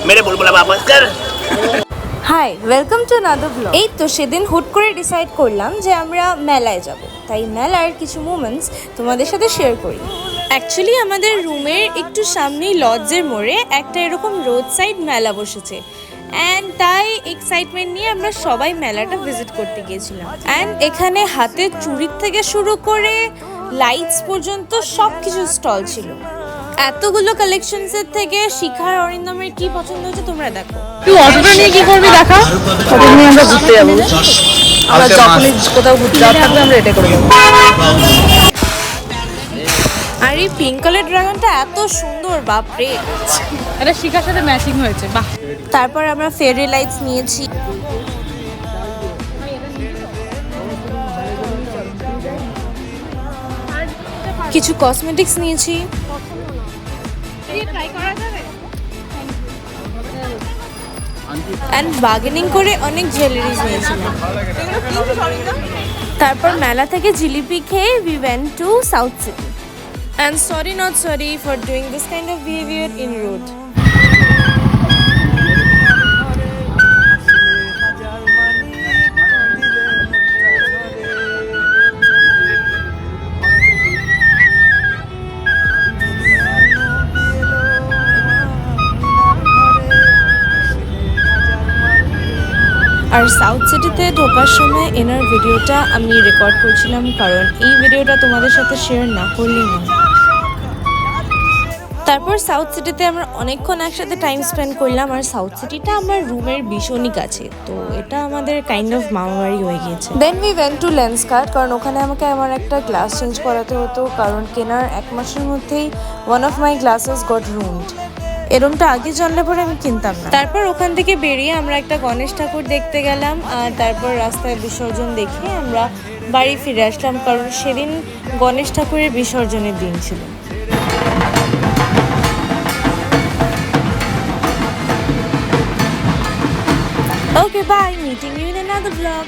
मेरे बुलबुला वापस कर। Hi welcome to another blog. এই তো সেদিন হুট করে ডিসাইড করলাম যে আমরা মেলায় যাব, তাই মেলার কিছু মোমেন্টস তোমাদের সাথে শেয়ার করি। অ্যাকচুয়ালি আমাদের রুমের একটু সামনেই লজের মোড়ে একটা এরকম রোড সাইড মেলা বসেছে, অ্যান্ড তাই এক্সাইটমেন্ট নিয়ে আমরা সবাই মেলাটা ভিজিট করতে গিয়েছিলাম। অ্যান্ড এখানে হাতের চুড়ির থেকে শুরু করে লাইটস পর্যন্ত সব কিছু স্টল ছিল। এতগুলো কালেকশনসের থেকে শিখার অরিন্দমের কি পছন্দ হয়েছে তোমরা দেখো। তুই অটোটা নিয়ে কি করবি দেখা? অটো নিয়ে আমরা ঘুরতে যাবো। আমরা যখনই কোথাও ঘুরতে যাওয়ার থাকবে আমরা এটা করে যাবো। আর এই পিঙ্ক কালার ড্রাগনটা এত সুন্দর, বাপরে। এটা শিখার সাথে ম্যাচিং হয়েছে, বাহ। তারপর আমরা ফেরি লাইটস নিয়েছি। কিছু কসমেটিক্স নিয়েছি। অ্যান্ড বার্গেনিং করে অনেক জুয়েলারিজ নিয়েছিলাম। তারপর মেলা থেকে জিলিপি খেয়ে we went to South City. And sorry not sorry for doing this kind of behavior in road. আর সাউথ সিটিতে ঢোকার সময় এনার ভিডিওটা আমি রেকর্ড করছিলাম, কারণ এই ভিডিওটা তোমাদের সাথে শেয়ার না করলেই না। তারপর সাউথ সিটিতে আমরা অনেকক্ষণ একসাথে টাইম স্পেন্ড করলাম। আর সাউথ সিটিটা আমার রুমের ভীষণই কাছে, তো এটা আমাদের কাইন্ড অফ মামাবাড়ি হয়ে গিয়েছে। Then we went to Lenskart, কারণ ওখানে আমাকে আমার একটা গ্লাস চেঞ্জ করাতে হতো, কারণ কেনার 1 মাসের মধ্যেই one of my glasses got ruined. এরমটা আগে জানলে পরে আমি কিনতাম না। তারপর ওখান থেকে বেরিয়ে আমরা একটা গণেশ ঠাকুর দেখতে গেলাম, আর তারপর রাস্তায় বিসর্জন দেখে আমরা বাড়ি ফিরে আসলাম, কারণ সেদিন গণেশ ঠাকুরের বিসর্জনের দিন ছিল। Okay, bye. Meeting you in another vlog.